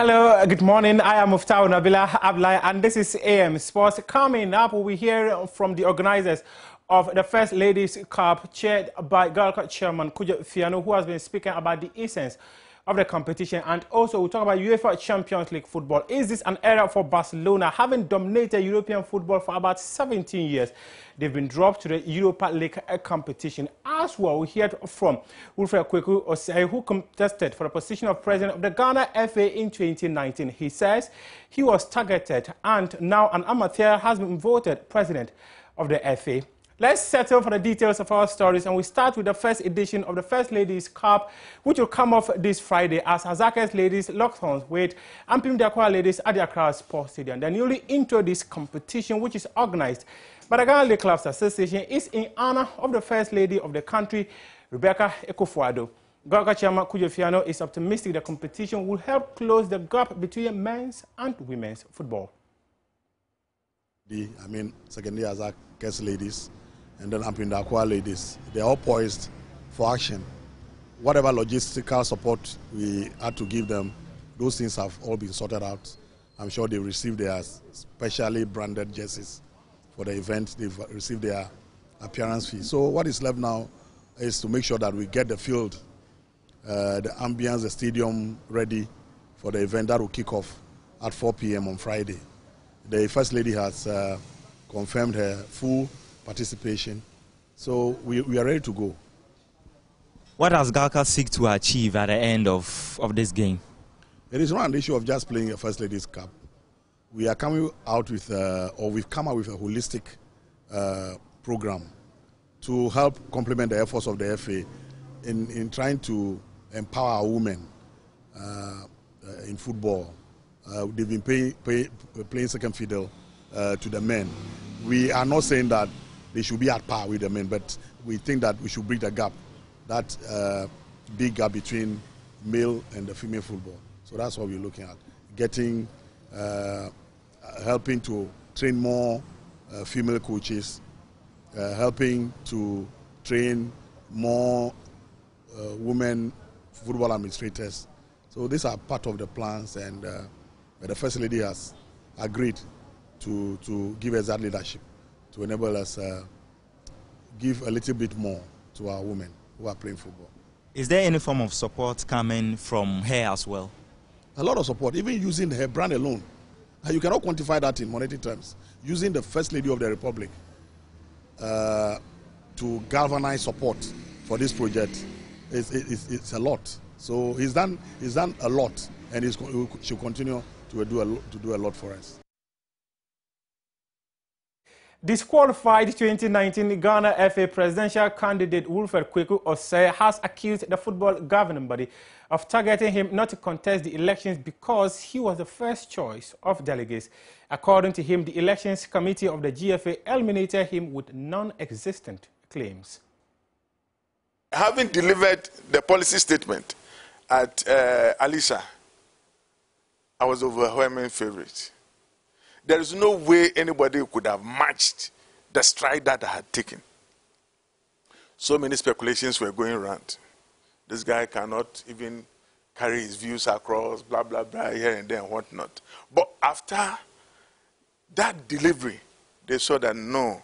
Hello, good morning. I am Muftau Nabila Ablai, and this is AM Sports. Coming up, we hear from the organizers of the First Ladies Cup, chaired by GFA Chairman KWAKU, who has been speaking about the essence of the competition, and also we'll talk about UEFA Champions League football. Is this an era for Barcelona, having dominated European football for about 17 years? They've been dropped to the Europa League competition. As well, we heard from WILFRED OSEI, who contested for the position of president of the Ghana FA in 2019. He says he was targeted, and now an amateur has been voted president of the FA. Let's settle for the details of our stories, and we start with the first edition of the First Ladies Cup, which will come off this Friday as Hazakes ladies locked horns with Ampim Dakwa ladies at the Accra Sports Stadium. The newly introduced competition, which is organized by the Ghana League Clubs Association, is in honor of the First Lady of the country, Rebecca Ekufuado. GFA Chairman KWAKU is optimistic the competition will help close the gap between men's and women's football. Secondly, Hazakes ladies and then Ampindakwa ladies, they're all poised for action. Whatever logistical support we had to give them, those things have all been sorted out. I'm sure they received their specially branded jerseys for the event. They've received their appearance fee. So what is left now is to make sure that we get the field, the ambience, the stadium ready for the event that will kick off at 4 p.m. on Friday. The First Lady has confirmed her full participation, so we are ready to go. What does GFA seek to achieve at the end of this game? It is not an issue of just playing a First Ladies Cup. We are coming out with, we've come out with a holistic program to help complement the efforts of the FA in trying to empower our women in football. They've been playing second fiddle to the men. We are not saying that they should be at par with the men, but we think that we should bridge the gap, that big gap between male and the female football. So that's what we're looking at, getting, helping to train more female coaches, helping to train more women football administrators. So these are part of the plans, and the First Lady has agreed to give us that leadership to enable us give a little bit more to our women who are playing football. Is there any form of support coming from her as well? A lot of support, even using her brand alone. You cannot quantify that in monetary terms. Using the First Lady of the Republic to galvanize support for this project, it's a lot. So he's done a lot, and he should continue to do a lot for us. Disqualified 2019 Ghana FA presidential candidate WILFRED OSEI has accused the football governing body of targeting him not to contest the elections because he was the first choice of delegates. According to him, the elections committee of the GFA eliminated him with non-existent claims. Having delivered the policy statement at Alicia, I was overwhelming favorite. There is no way anybody could have matched the stride that I had taken. So many speculations were going around. This guy cannot even carry his views across, blah, blah, blah, here and there and whatnot. But after that delivery, they saw that no,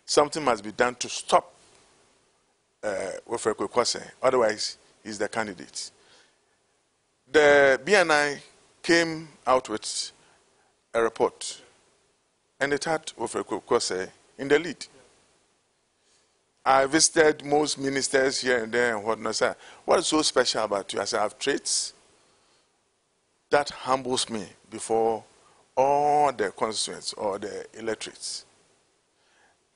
something must be done to stop WILFRED OSEI. Otherwise, he's the candidate. The BNI came out with a report, and it had WILFRED OSEI in the lead. I visited most ministers here and there and whatnot. I said, what is so special about you? I said, I have traits that humbles me before all the constituents or the electorates.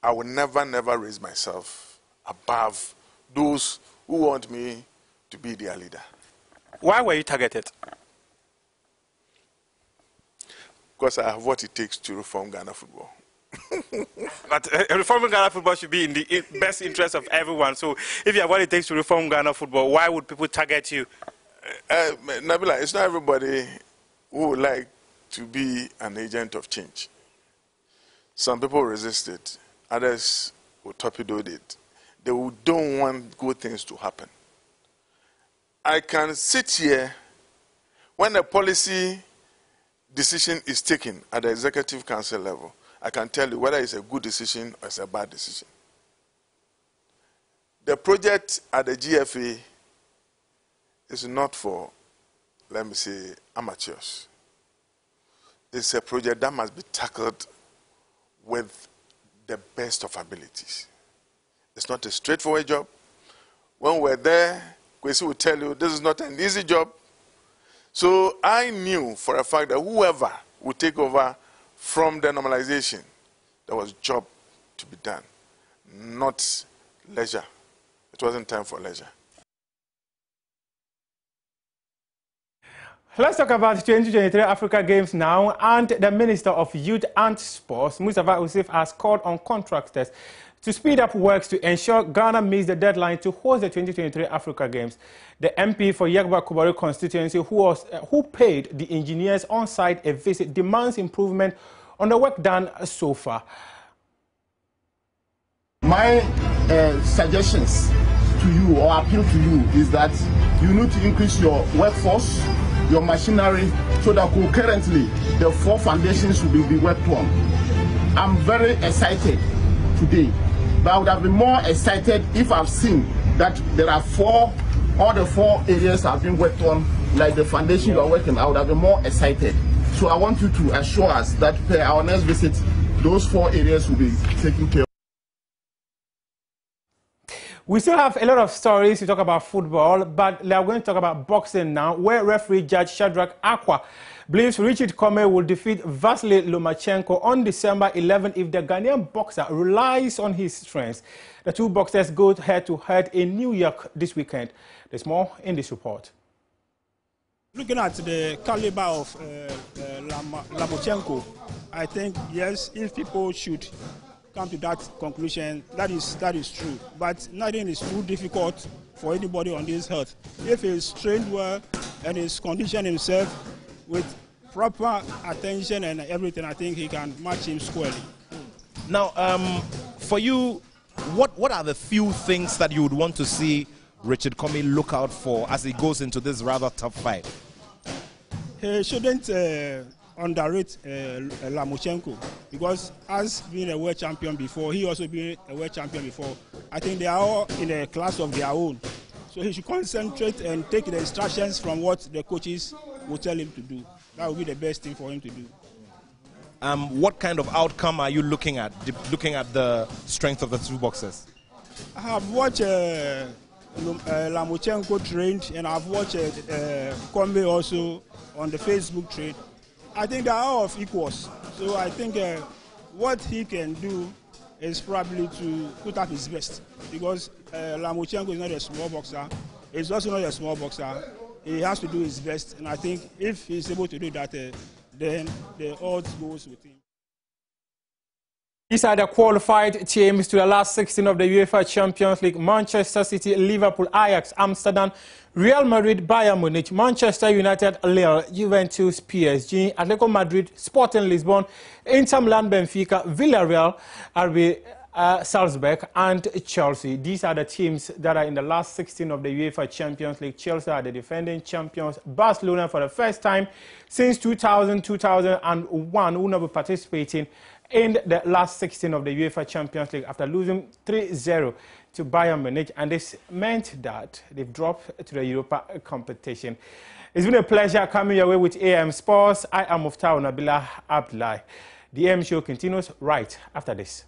I will never, never raise myself above those who want me to be their leader. Why were you targeted? Because I have what it takes to reform Ghana football. But reforming Ghana football should be in the best interest of everyone. So if you have what it takes to reform Ghana football, why would people target you? Nabila, it's not everybody who would like to be an agent of change. Some people resist it. Others will torpedo it. They don't want good things to happen. I can sit here when a policy decision is taken at the Executive Council level, I can tell you whether it's a good decision or it's a bad decision. The project at the GFA is not for, let me say, amateurs. It's a project that must be tackled with the best of abilities. It's not a straightforward job. When we're there, Kwesi will tell you this is not an easy job. So I knew for a fact that whoever would take over from the normalization, there was job to be done, not leisure. It wasn't time for leisure. Let's talk about 2023 Africa Games now, and the Minister of Youth and Sports, Mustafa Usif, has called on contractors to speed up works to ensure Ghana meets the deadline to host the 2023 Africa Games. The MP for Yagba Kubari constituency, who paid the engineers on site a visit, demands improvement on the work done so far. My suggestions to you or appeal to you is that you need to increase your workforce, your machinery, so that concurrently the 4 foundations will be worked on. I'm very excited today, but I would have been more excited if I've seen that there are all the 4 areas have been worked on, like the foundation you are working. I would have been more excited. So I want you to assure us that per our next visit, those 4 areas will be taken care of. We still have a lot of stories to talk about football, but we are going to talk about boxing now, where referee Judge Shadrach Akwa believes Richard COMMEY will defeat Vasily Lomachenko on December 11 if the Ghanaian boxer relies on his strengths. The 2 boxers go head-to-head in New York this weekend. There's more in this report. Looking at the caliber of Lomachenko, I think, yes, if people should come to that conclusion, that is true. But nothing is too difficult for anybody on this earth. If he's trained well and he's conditioned himself with proper attention and everything, I think he can match him squarely. Now, for you, what are the few things that you would want to see Richard COMMEY look out for as he goes into this rather tough fight? He shouldn't underrate Lomachenko, because as being a world champion before, he also been a world champion before. I think they are all in a class of their own. So he should concentrate and take the instructions from what the coaches will tell him to do. That would be the best thing for him to do. What kind of outcome are you looking at the strength of the 2 boxers? I have watched Lomachenko trained, and I've watched COMMEY also on the Facebook trade. I think they are all of equals. So I think what he can do is probably to put up his best, because Lomachenko is not a small boxer. He's also not a small boxer. He has to do his best, and I think if he's able to do that, then the odds goes with him. These are the qualified teams to the last 16 of the UEFA Champions League: Manchester City, Liverpool, Ajax, Amsterdam, Real Madrid, Bayern Munich, Manchester United, Lille, Juventus, PSG, Atletico Madrid, Sporting Lisbon, Inter Milan, Benfica, Villarreal, RB Salzburg, and Chelsea. These are the teams that are in the last 16 of the UEFA Champions League. Chelsea are the defending champions. Barcelona, for the first time since 2000-2001, will not be participating in the last 16 of the UEFA Champions League after losing 3-0 to Bayern Munich, and this meant that they've dropped to the Europa competition. It's been a pleasure coming your way with AM Sports. I am Muftau Nabila Abdullahi. The AM show continues right after this.